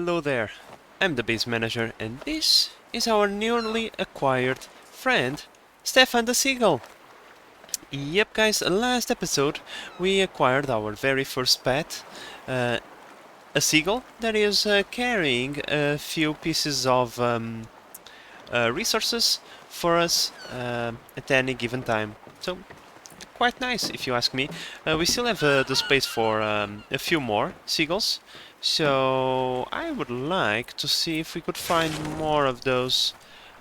Hello there, I'm the base manager and this is our newly acquired friend, Stefan the Seagull. Yep guys, last episode we acquired our very first pet, a seagull that is carrying a few pieces of resources for us at any given time. So, quite nice if you ask me. We still have the space for a few more seagulls, so I would like to see if we could find more of those.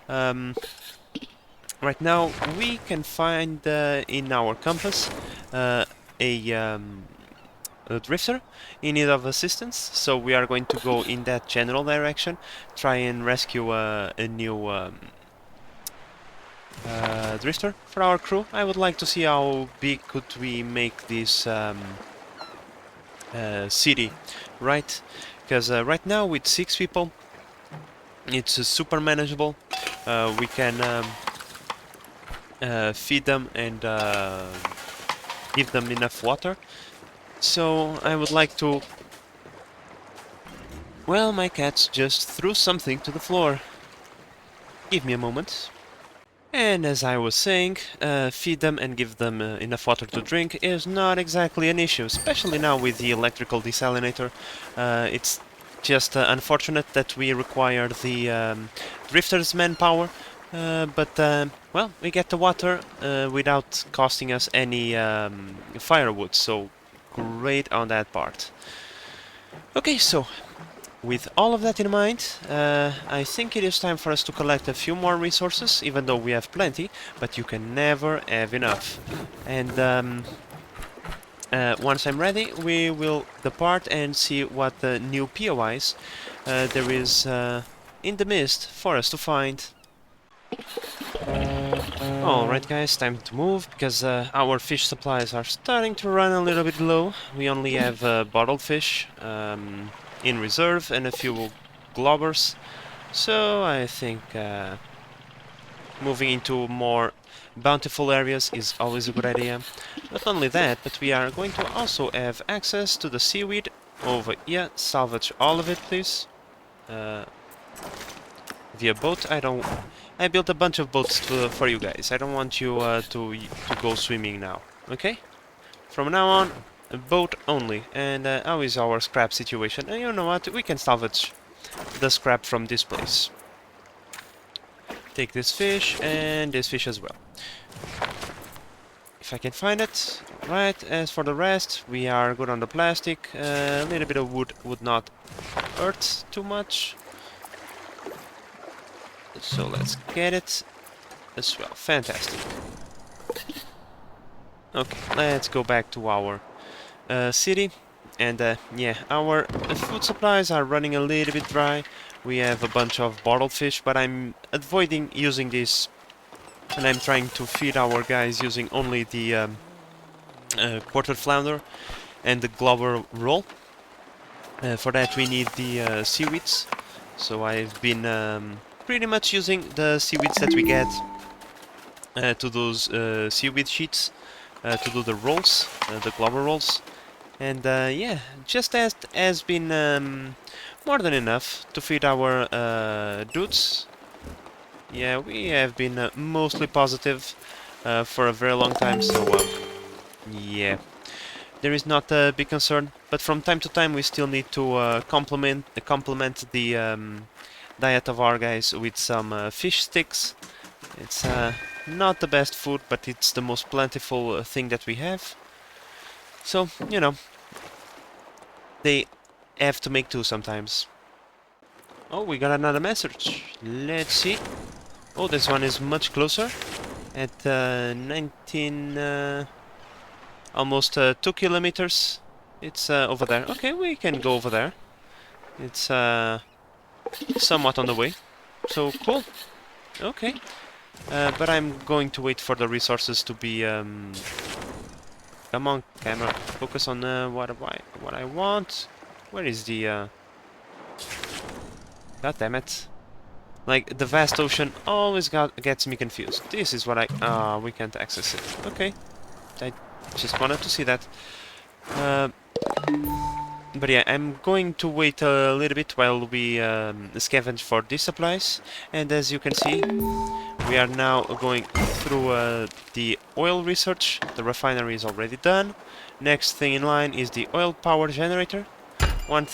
Right now we can find in our compass a drifter in need of assistance, so we are going to go in that general direction, try and rescue a new drifter for our crew. I would like to see how big could we make this city, right? Because right now with 6 people it's super manageable. We can feed them and give them enough water. So I would like to... Well, my cats just threw something to the floor. Give me a moment. And as I was saying, feed them and give them enough water to drink is not exactly an issue, especially now with the electrical desalinator. It's just unfortunate that we require the drifter's manpower, but well, we get the water without costing us any firewood, so great on that part. Okay, so with all of that in mind, I think it is time for us to collect a few more resources, even though we have plenty, but you can never have enough. And once I'm ready, we will depart and see what the new POIs there is in the mist for us to find. Alright guys, time to move, because our fish supplies are starting to run a little bit low. We only have bottled fish in reserve and a few globbers, so I think moving into more bountiful areas is always a good idea. Not only that, but we are going to also have access to the seaweed over here. Salvage all of it, please. Via boat. I built a bunch of boats for you guys. I don't want you to go swimming now, okay? From now on, a boat only. And how is our scrap situation? And you know what? We can salvage the scrap from this place. Take this fish and this fish as well. If I can find it. Right, as for the rest, we are good on the plastic. A little bit of wood would not hurt too much. So let's get it as well. Fantastic. Okay, let's go back to our city. And yeah, our food supplies are running a little bit dry. We have a bunch of bottled fish, but I'm avoiding using this. And I'm trying to feed our guys using only the quarter flounder and the globber roll. For that we need the seaweeds. So I've been pretty much using the seaweeds that we get to those seaweed sheets to do the rolls, the globber rolls. And yeah, just as has been more than enough to feed our dudes. Yeah, we have been mostly positive for a very long time, so yeah, there is not a big concern. But from time to time we still need to complement the diet of our guys with some fish sticks. It's not the best food, but it's the most plentiful thing that we have. So, you know, they have to make do sometimes. Oh, we got another message. Let's see. Oh, this one is much closer. At 19... almost 2 kilometers. It's over there. Okay, we can go over there. It's somewhat on the way. So, cool. Okay. But I'm going to wait for the resources to be... Come on, camera. Focus on what I want. Where is the... God damn it. Like, the vast ocean always gets me confused. This is what I... we can't access it. Okay. I just wanted to see that. But yeah, I'm going to wait a little bit while we scavenge for these supplies. And as you can see, we are now going through the oil research. The refinery is already done. Next thing in line is the oil power generator. When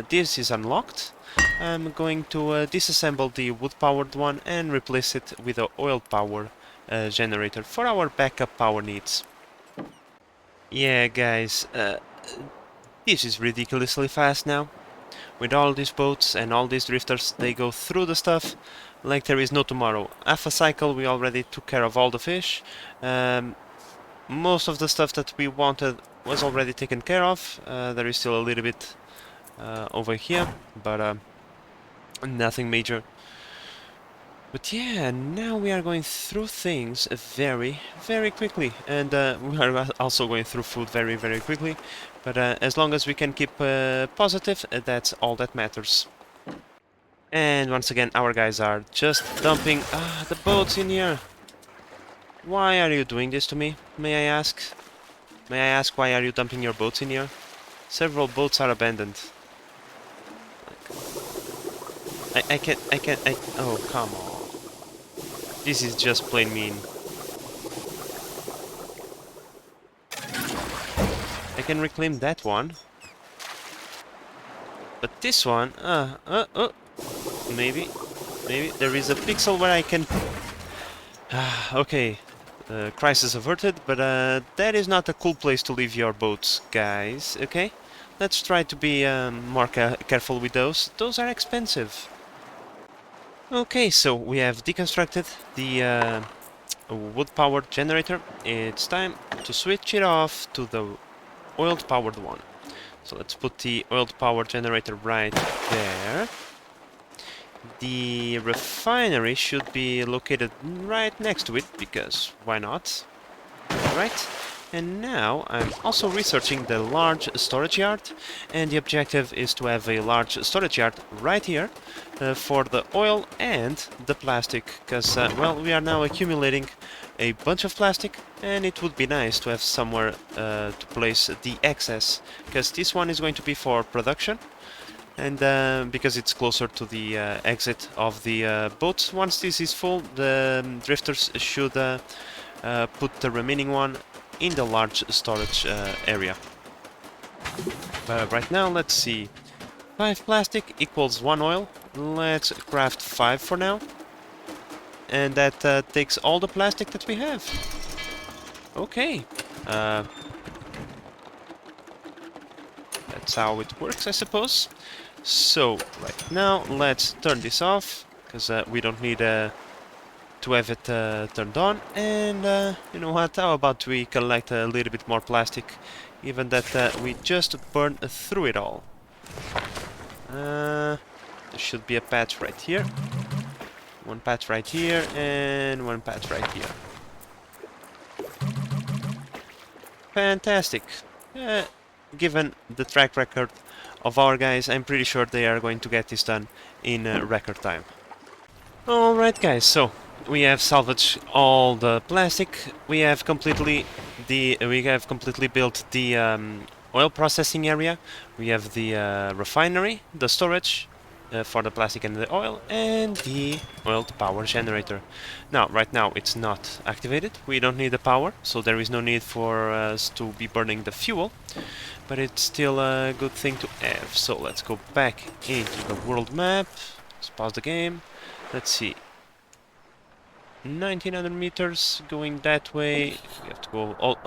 this is unlocked, I'm going to disassemble the wood-powered one and replace it with an oil power generator for our backup power needs. Yeah, guys, this is ridiculously fast now. With all these boats and all these drifters, they go through the stuff like there is no tomorrow. Half a cycle, we already took care of all the fish. Most of the stuff that we wanted was already taken care of. There is still a little bit over here, but nothing major. But yeah, now we are going through things very, very quickly. And we are also going through food very, very quickly. But as long as we can keep positive, that's all that matters. And once again, our guys are just dumping the boats in here. Why are you doing this to me, may I ask? May I ask why are you dumping your boats in here? Several boats are abandoned. Oh, come on. This is just plain mean. I can reclaim that one. But this one, maybe there is a pixel where I can... okay, crisis averted, but that is not a cool place to leave your boats, guys, okay? Let's try to be more careful with those. Those are expensive. Okay, so we have deconstructed the wood-powered generator. It's time to switch it off to the oil-powered one. So let's put the oil-powered generator right there. The refinery should be located right next to it, because why not? Alright, and now I'm also researching the large storage yard, and the objective is to have a large storage yard right here for the oil and the plastic, because, well, we are now accumulating a bunch of plastic, and it would be nice to have somewhere to place the excess, because this one is going to be for production, and because it's closer to the exit of the boat. Once this is full, the drifters should put the remaining one in the large storage area. Right now, let's see. 5 plastic equals 1 oil. Let's craft 5 for now. And that takes all the plastic that we have. Okay. That's how it works, I suppose. So, right now, let's turn this off, because we don't need to have it turned on. And you know what, how about we collect a little bit more plastic, even that we just burned through it all. There should be a patch right here. One patch right here, and one patch right here. Fantastic. Given the track record of our guys, I'm pretty sure they are going to get this done in record time. Alright guys, so we have salvaged all the plastic. We have completely built the oil processing area. We have the refinery, the storage for the plastic and the oil, and the oil power generator. Now, right now it's not activated. We don't need the power, so there is no need for us to be burning the fuel. But it's still a good thing to have. So let's go back into the world map. Let's pause the game. Let's see. 1900 meters going that way. We have to go all...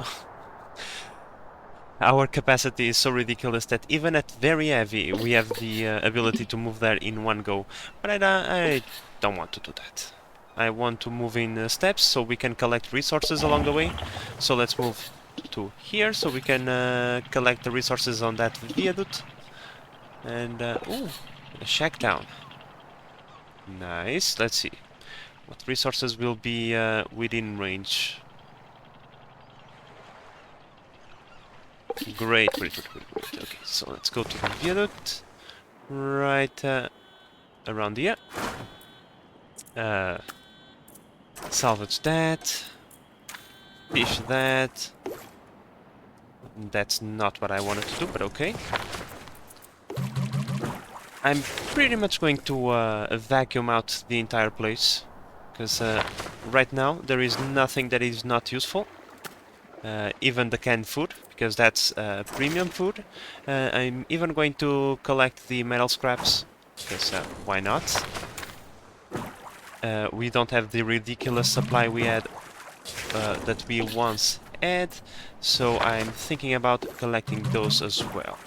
Our capacity is so ridiculous that even at very heavy, we have the ability to move there in one go. But I don't want to do that. I want to move in steps so we can collect resources along the way. So let's move to here so we can collect the resources on that viaduct. And, ooh, a shack down. Nice, let's see. What resources will be within range? Great. Okay, so let's go to the viaduct. Right around here. Salvage that. Fish that. That's not what I wanted to do, but okay. I'm pretty much going to vacuum out the entire place, because right now there is nothing that is not useful, even the canned food, because that's premium food. I'm even going to collect the metal scraps, because why not? We don't have the ridiculous supply we had that we once had, so I'm thinking about collecting those as well.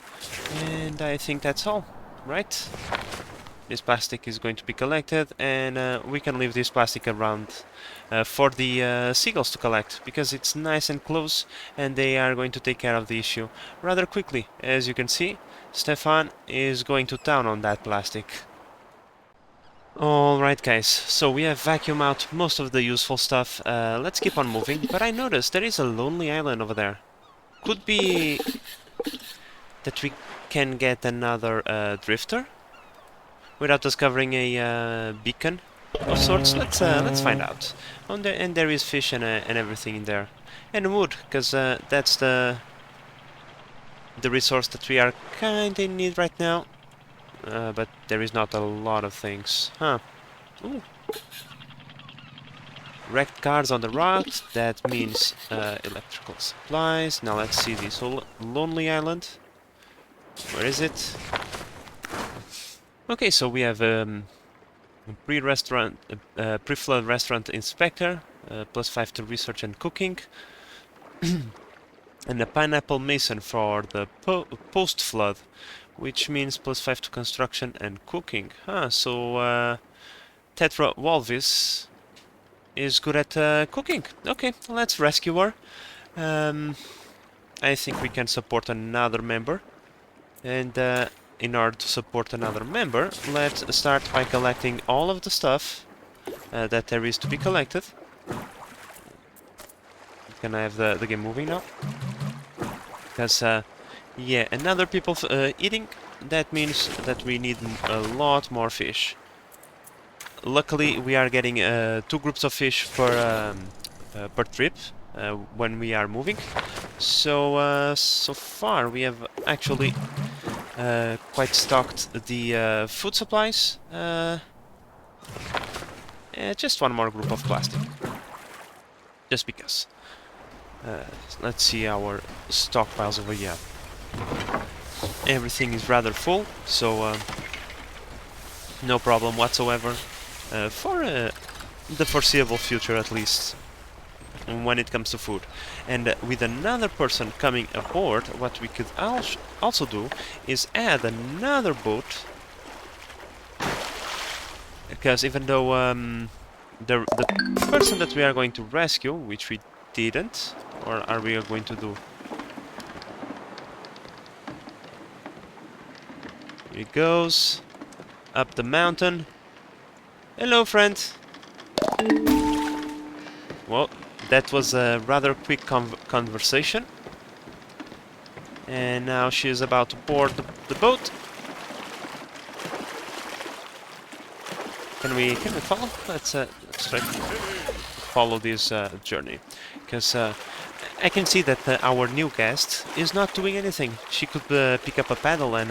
And I think that's all, right? This plastic is going to be collected, and we can leave this plastic around for the seagulls to collect, because it's nice and close, and they are going to take care of the issue rather quickly. As you can see, Stefan is going to town on that plastic. Alright guys, so we have vacuumed out most of the useful stuff. Let's keep on moving, but I noticed there is a lonely island over there. Could be that we can get another drifter without discovering a beacon of sorts. Let's find out. And there is fish and everything in there, and wood, because that's the resource that we are kinda in need right now. But there is not a lot of things, huh? Ooh. Wrecked cars on the rocks. That means electrical supplies. Now let's see this whole lonely island. Where is it? Okay, so we have pre-restaurant, pre-flood restaurant inspector, +5 to research and cooking, and a pineapple mason for the post-flood, which means +5 to construction and cooking. So Tetra Walvis is good at cooking. Okay, let's rescue her. I think we can support another member, and in order to support another member, let's start by collecting all of the stuff that there is to be collected. Can I have the game moving now? Because, yeah, another people eating, that means that we need a lot more fish. Luckily, we are getting 2 groups of fish per trip when we are moving. So, so far we have actually quite stocked the food supplies. Just one more group of plastic. Just because. Let's see our stockpiles over here. Everything is rather full, so no problem whatsoever for the foreseeable future, at least, when it comes to food. And with another person coming aboard, what we could also do is add another boat, because even though the person that we are going to rescue, which we didn't, or are we going to do? Here he goes, up the mountain. Hello, friend. Well, that was a rather quick conversation. And now she is about to board the boat. Can we follow? Let's try to follow this journey, because I can see that our new guest is not doing anything. She could pick up a paddle and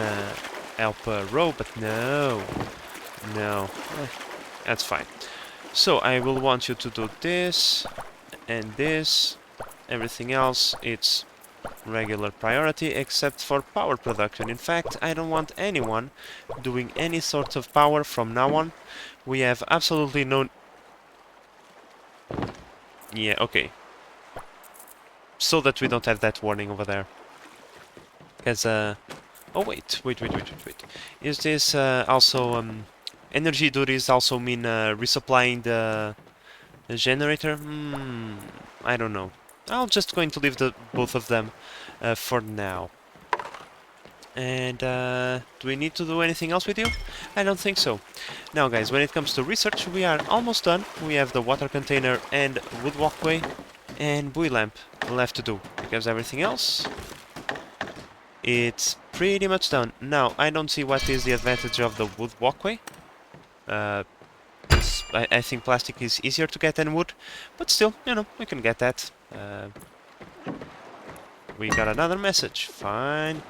help row, but no, that's fine. So I will want you to do this and this. Everything else, it's regular priority, except for power production. In fact, I don't want anyone doing any sort of power from now on. We have absolutely no... Yeah, okay. So that we don't have that warning over there. Because, oh wait. Is this also, energy duties also mean resupplying the generator? I don't know. I'm just going to leave both of them for now. And do we need to do anything else with you? I don't think so. Now guys, when it comes to research, we are almost done. We have the water container and wood walkway and buoy lamp left to do, because everything else, it's pretty much done. Now, I don't see what is the advantage of the wood walkway. I think plastic is easier to get than wood, but still, you know, we can get that. we got another message. Fine.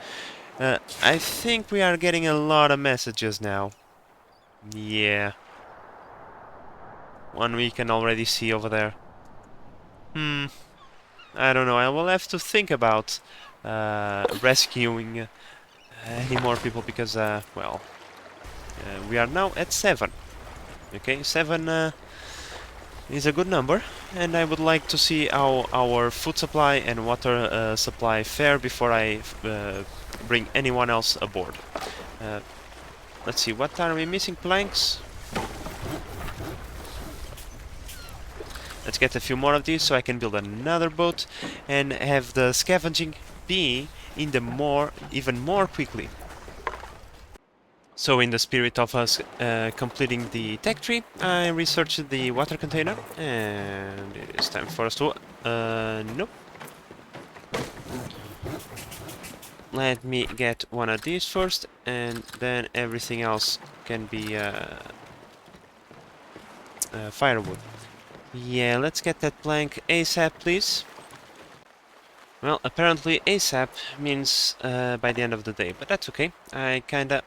I think we are getting a lot of messages now. Yeah. One we can already see over there. I don't know. I will have to think about rescuing any more people because, well, we are now at 7. Okay, 7 is a good number, and I would like to see how our food supply and water supply fare before I bring anyone else aboard. Let's see, what are we missing? Planks? Let's get a few more of these so I can build another boat and have the scavenging be in the even more quickly. So in the spirit of us completing the tech tree, I researched the water container, and it is time for us to... nope. Let me get one of these first, and then everything else can be firewood. Yeah, let's get that plank ASAP, please. Well, apparently ASAP means by the end of the day, but that's okay. I kinda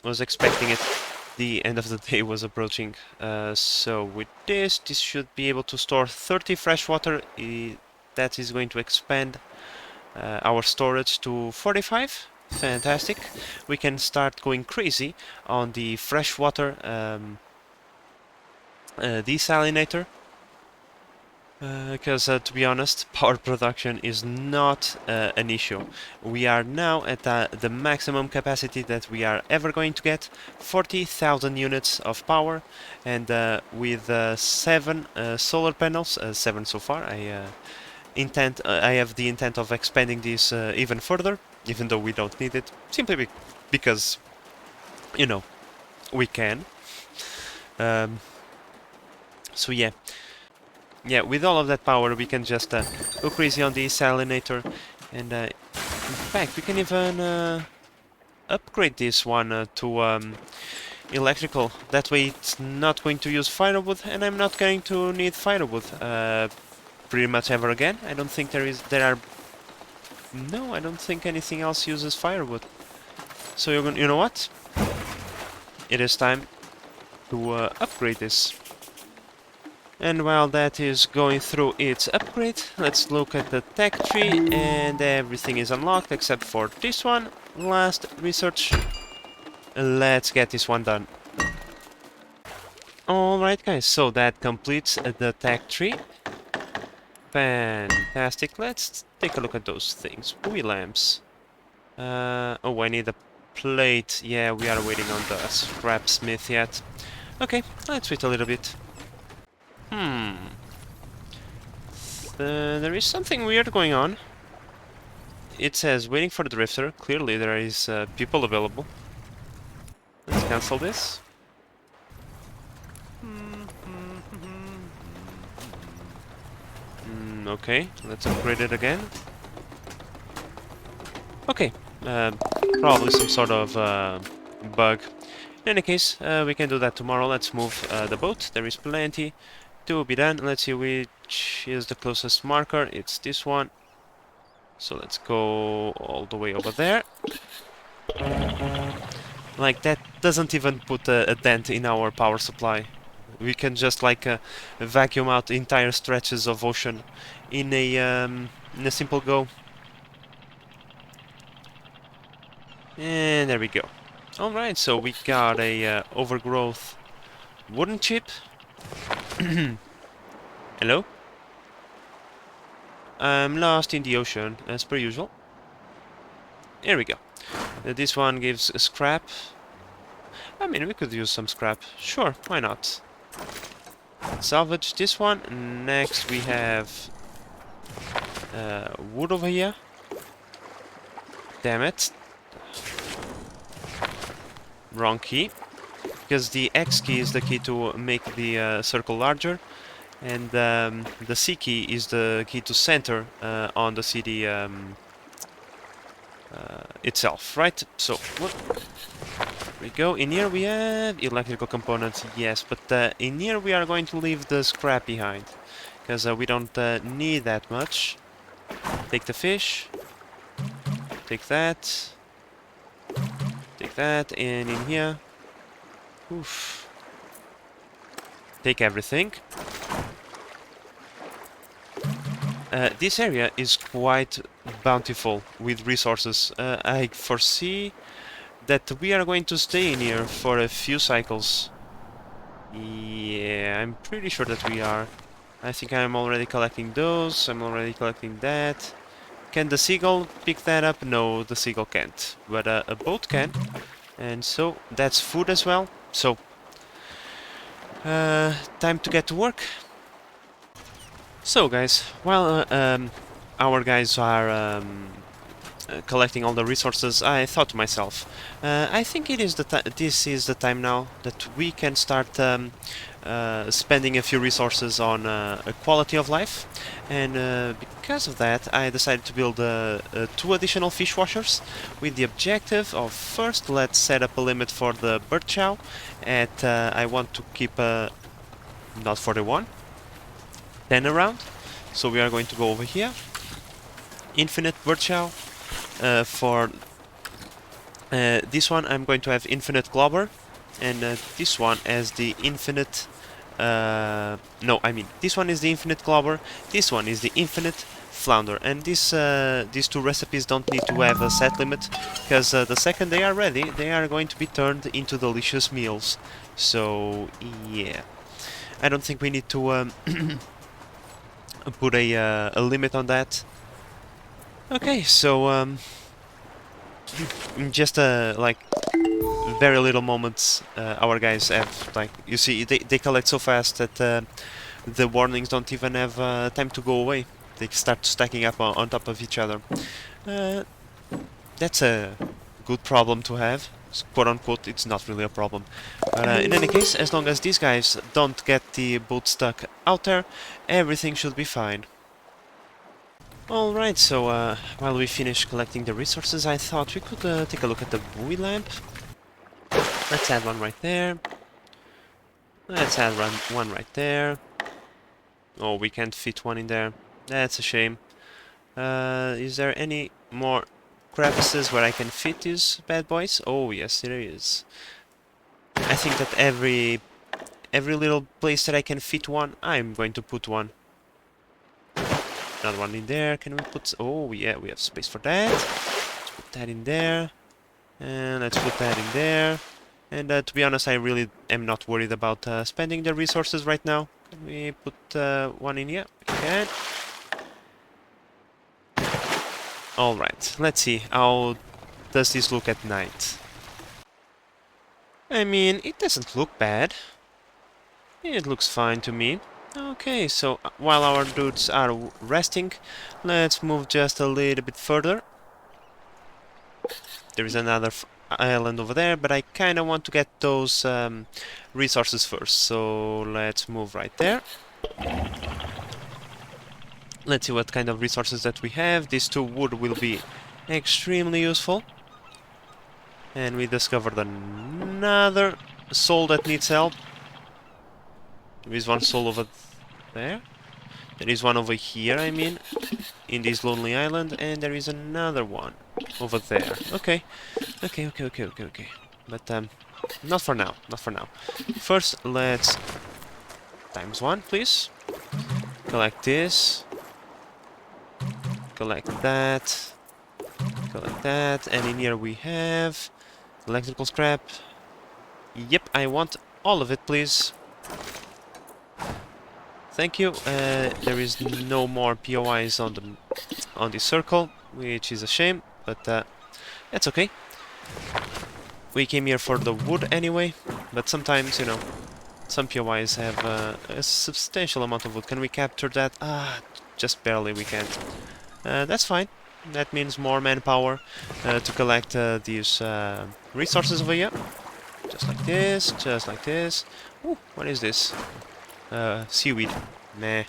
was expecting it. The end of the day was approaching. So with this should be able to store 30 fresh water. That is going to expand our storage to 45. Fantastic. We can start going crazy on the freshwater desalinator. Because to be honest, power production is not an issue. We are now at the maximum capacity that we are ever going to get, 40,000 units of power, and with 7 solar panels, 7 so far. I have the intent of expanding this even further, even though we don't need it, simply because, you know, we can. So yeah. Yeah, with all of that power we can just go crazy on the desalinator, and in fact we can even upgrade this one to electrical. That way it's not going to use firewood, and I'm not going to need firewood pretty much ever again. I don't think no, I don't think anything else uses firewood. So you know what? It is time to upgrade this. And while that is going through its upgrade, let's look at the tech tree, and everything is unlocked except for this one. Last research. Let's get this one done. Alright guys, so that completes the tech tree. Fantastic. Let's take a look at those things. Buoy lamps. Oh, I need a plate. Yeah, we are waiting on the scrap smith yet. Okay, let's wait a little bit. There is something weird going on. It says waiting for the drifter. Clearly there is people available. Let's cancel this. Okay, let's upgrade it again. Okay, probably some sort of bug. In any case, we can do that tomorrow. Let's move the boat. There is plenty to be done. Let's see which is the closest marker. It's this one. So let's go all the way over there. Like, that doesn't even put a dent in our power supply. We can just like vacuum out entire stretches of ocean in a simple go. And there we go. Alright, so we got a overgrowth wooden chip. Hello? I'm lost in the ocean, as per usual. Here we go. This one gives scrap. I mean, we could use some scrap. Sure, why not? Salvage this one. Next we have wood over here. Damn it. Wrong key. Because the X key is the key to make the circle larger, and the C key is the key to center on the CD itself, right? So, what? We go. In here we have electrical components, yes, but in here we are going to leave the scrap behind, because we don't need that much. Take the fish. Take that. Take that, and in here. Oof. Take everything. This area is quite bountiful with resources. I foresee that we are going to stay in here for a few cycles. Yeah, I'm pretty sure that we are. I think I'm already collecting those. I'm already collecting that. Can the seagull pick that up? No, the seagull can't. But a boat can. And so that's food as well. So, time to get to work. So guys, while our guys are collecting all the resources, I thought to myself, I think this is the time now that we can start spending a few resources on a quality of life, and because of that I decided to build 2 additional fish washers with the objective of, first, let's set up a limit for the bird chow at, I want to keep not 41, 10 around. So we are going to go over here, infinite bird chow. For this one I'm going to have infinite globber, and this one as the infinite, no, I mean this one is the infinite globber, this one is the infinite flounder, and these 2 recipes don't need to have a set limit, because the second they are ready they are going to be turned into delicious meals. So yeah, I don't think we need to put a limit on that. Okay, so just like very little moments our guys have, like, you see, they collect so fast that the warnings don't even have time to go away. They start stacking up on top of each other. That's a good problem to have, quote unquote. It's not really a problem, but in any case, as long as these guys don't get the boat stuck out there, everything should be fine. Alright, so while we finish collecting the resources, I thought we could take a look at the buoy lamp. Let's add one right there. Let's add one right there. Oh, we can't fit one in there. That's a shame. Is there any more crevices where I can fit these bad boys? Oh, yes, there is. I think that every little place that I can fit one, I'm going to put one. Another one in there. Can we put... Oh, yeah, we have space for that. Let's put that in there. And let's put that in there. And to be honest, I really am not worried about spending the resources right now. Can we put one in here? We can. Alright, let's see. How does this look at night? I mean, it doesn't look bad. It looks fine to me. Okay, so while our dudes are resting, let's move just a little bit further. There is another island over there, but I kind of want to get those resources first, so let's move right there. Let's see what kind of resources that we have. These 2 wood will be extremely useful. And we discovered another soul that needs help. There is one soul over there. There is one over here, I mean, in this lonely island, and there is another one over there. Okay, okay. But not for now, not for now. First, let's times 1, please. Collect this. Collect that. Collect that. And in here we have electrical scrap. Yep, I want all of it, please. Thank you. There is no more POIs on the circle, which is a shame, but that's okay. We came here for the wood anyway, but sometimes, you know, some POIs have a substantial amount of wood. Can we capture that? Ah, just barely we can't. That's fine. That means more manpower to collect these resources over here. Just like this, just like this. Ooh, what is this? Seaweed. Nah.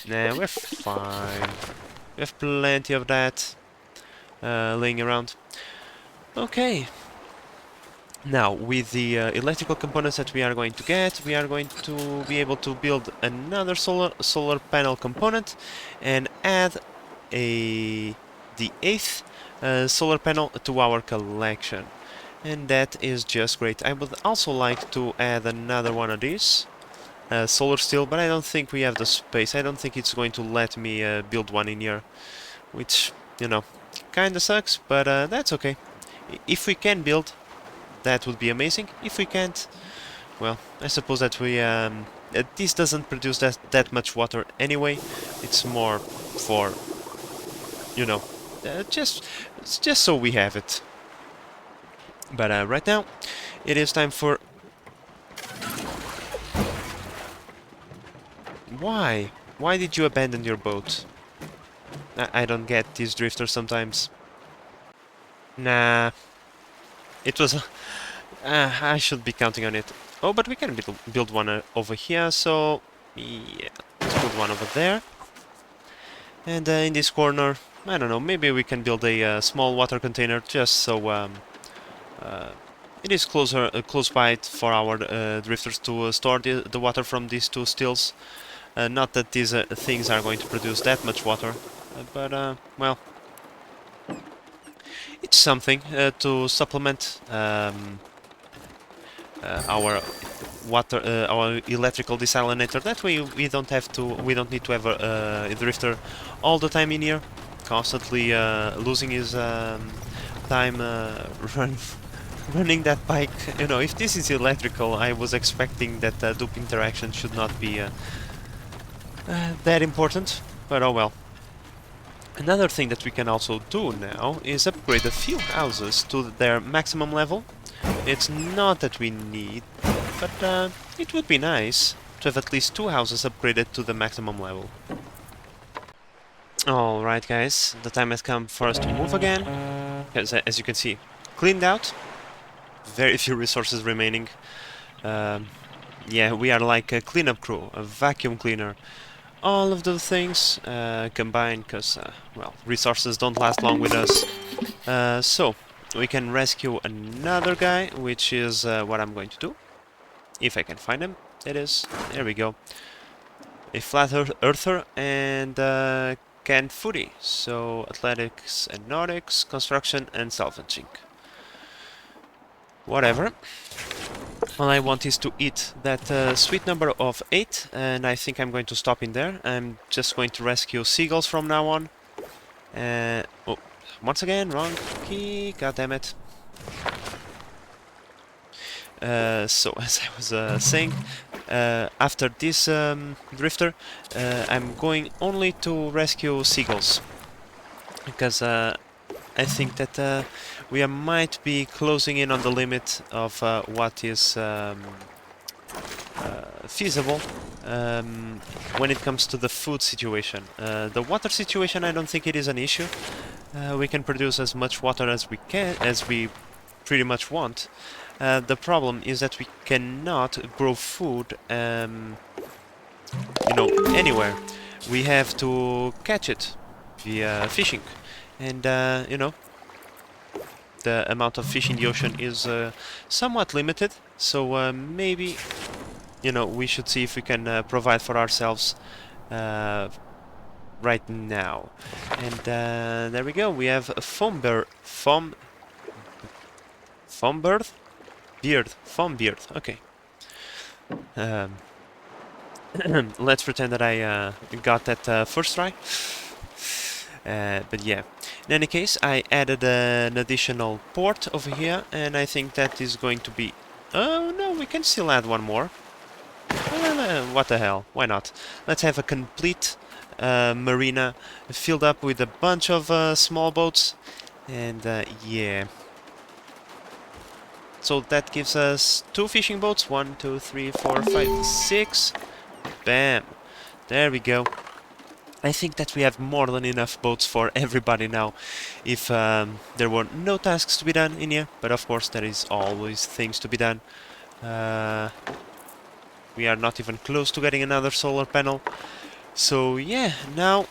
Nah, we're fine. We have plenty of that laying around. Okay. Now, with the electrical components that we are going to get, we are going to be able to build another solar panel component and add the eighth solar panel to our collection. And that is just great. I would also like to add another one of these. Solar steel, but I don't think we have the space. I don't think it's going to let me build one in here, which, you know, kinda sucks, but that's okay. If we can build, that would be amazing. If we can't, well, I suppose that we this doesn't produce that much water anyway. It's more for, you know, just so we have it. But right now, it is time for. Why? Why did you abandon your boat? I don't get these drifters sometimes. Nah, it was. I should be counting on it. Oh, but we can build one over here, so yeah, let's build one over there. And in this corner, I don't know, maybe we can build a small water container just so uh, it is close by for our drifters to store the water from these two stills. Not that these things are going to produce that much water, but well, it's something to supplement our water, our electrical desalinator. That way, we don't need to have a drifter all the time in here, constantly losing his time running that bike. You know, if this is electrical, I was expecting that dupe interaction should not be that important, but oh well. Another thing that we can also do now is upgrade a few houses to their maximum level. It's not that we need, but it would be nice to have at least 2 houses upgraded to the maximum level. Alright guys, the time has come for us to move again. As you can see, cleaned out. Very few resources remaining. Yeah, we are like a cleanup crew, a vacuum cleaner. All of those things combined, because, well, resources don't last long with us. So, we can rescue another guy, which is what I'm going to do. If I can find him, it is. There we go. A flat earther and canned foodie. So, athletics and nautics, construction and salvaging. Whatever. All I want is to eat that sweet number of 8, and I think I'm going to stop in there. I'm just going to rescue seagulls from now on. Oh, once again, wrong key, god damn it. So, as I was saying, after this drifter, I'm going only to rescue seagulls. Because I think that we might be closing in on the limit of what is feasible when it comes to the food situation. The water situation, I don't think it is an issue. We can produce as much water as we pretty much want. The problem is that we cannot grow food, you know, anywhere. We have to catch it via fishing, and you know, the amount of fish in the ocean is somewhat limited. So maybe, you know, we should see if we can provide for ourselves right now. And there we go. We have a foam beard. Okay. Let's pretend that I got that first try. But yeah. In any case, I added an additional port over here, and I think that is going to be... Oh no, we can still add one more. What the hell? Why not? Let's have a complete marina filled up with a bunch of small boats, and yeah. So that gives us 2 fishing boats. 1, 2, 3, 4, 5, 6. Bam! There we go. I think that we have more than enough boats for everybody now, if there were no tasks to be done in here, but of course there is always things to be done. We are not even close to getting another solar panel, so yeah, now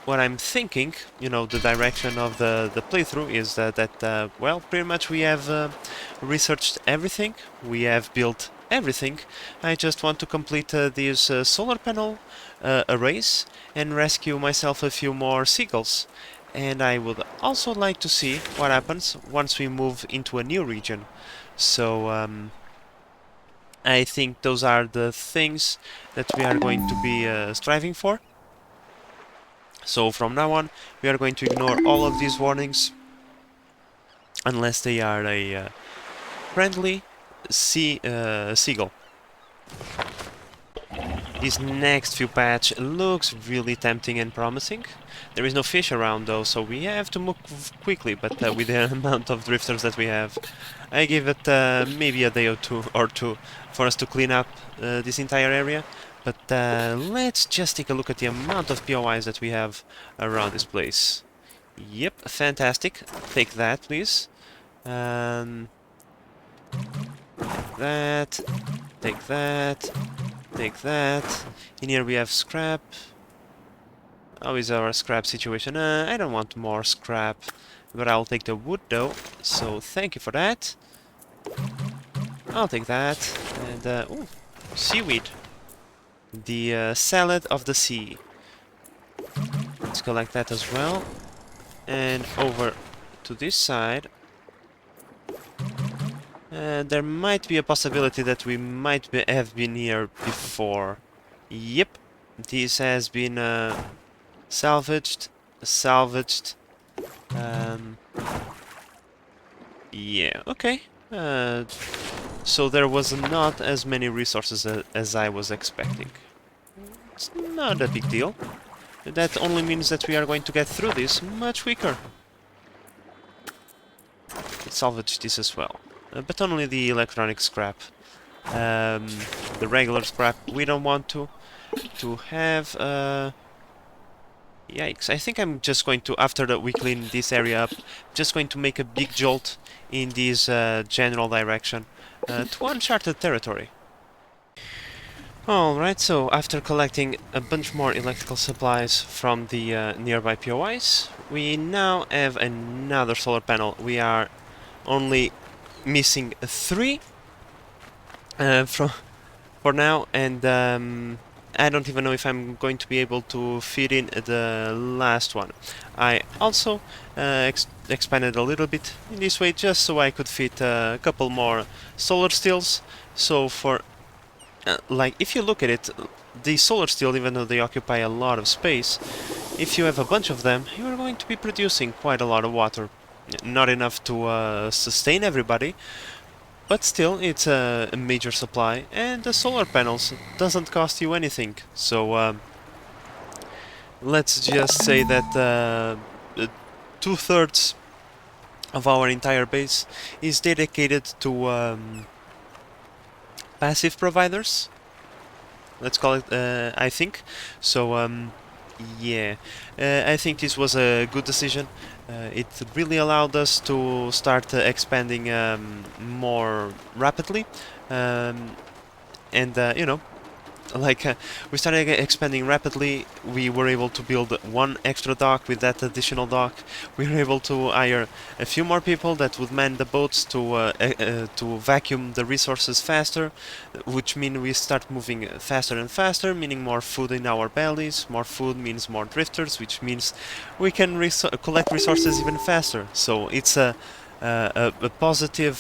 what I'm thinking, you know, the direction of the playthrough is that well, pretty much we have researched everything, we have built everything. I just want to complete these solar panel arrays and rescue myself a few more seagulls. And I would also like to see what happens once we move into a new region. So I think those are the things that we are going to be striving for. So from now on, we are going to ignore all of these warnings unless they are a friendly seagull. This next few patch looks really tempting and promising. There is no fish around though, so we have to move quickly, but with the amount of drifters that we have, I give it maybe a day or two for us to clean up this entire area. But let's just take a look at the amount of POIs that we have around this place. Yep, fantastic. Take that, please. That. Take that. Take that. In here we have scrap. How is our scrap situation? I don't want more scrap, but I'll take the wood though, so thank you for that. I'll take that. And, ooh, seaweed. The salad of the sea. Let's collect that as well. And over to this side. There might be a possibility that we might have been here before. Yep, this has been salvaged. Yeah, okay. So there was not as many resources as I was expecting. It's not a big deal. That only means that we are going to get through this much quicker. Let's salvage this as well. But only the electronic scrap. The regular scrap we don't want to have. Yikes, I think I'm just going to, after we clean this area up, just going to make a big jolt in this general direction to uncharted territory. Alright, so after collecting a bunch more electrical supplies from the nearby POIs, we now have another solar panel. We are only missing 3 for now, and I don't even know if I'm going to be able to fit in the last one. I also expanded a little bit in this way just so I could fit a couple more solar steels. So for like, if you look at it, the solar steel, even though they occupy a lot of space, if you have a bunch of them, you are going to be producing quite a lot of water. Not enough to sustain everybody, but still, it's a major supply, and the solar panels doesn't cost you anything. So let's just say that 2/3 of our entire base is dedicated to passive providers. Let's call it, I think. So yeah, I think this was a good decision. It really allowed us to start expanding more rapidly, and you know, like we started expanding rapidly. We were able to build 1 extra dock. With that additional dock, we were able to hire a few more people that would man the boats to vacuum the resources faster, which means we start moving faster and faster, meaning more food in our bellies. More food means more drifters, which means we can collect resources even faster. So it's a positive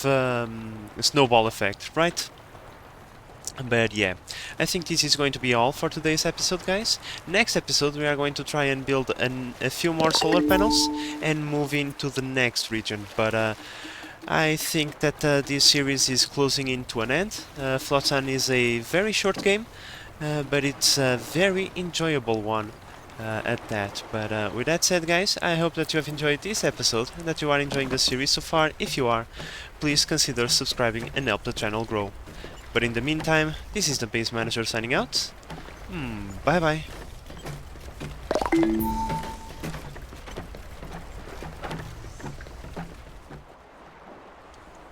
snowball effect, right? But yeah, I think this is going to be all for today's episode, guys. Next episode we are going to try and build a few more solar panels and move into the next region. But I think that this series is closing in to an end. Flotsam is a very short game, but it's a very enjoyable one at that. But with that said, guys, I hope that you have enjoyed this episode and that you are enjoying the series so far. If you are, please consider subscribing and help the channel grow. But in the meantime, this is the Base Manager signing out. Bye bye.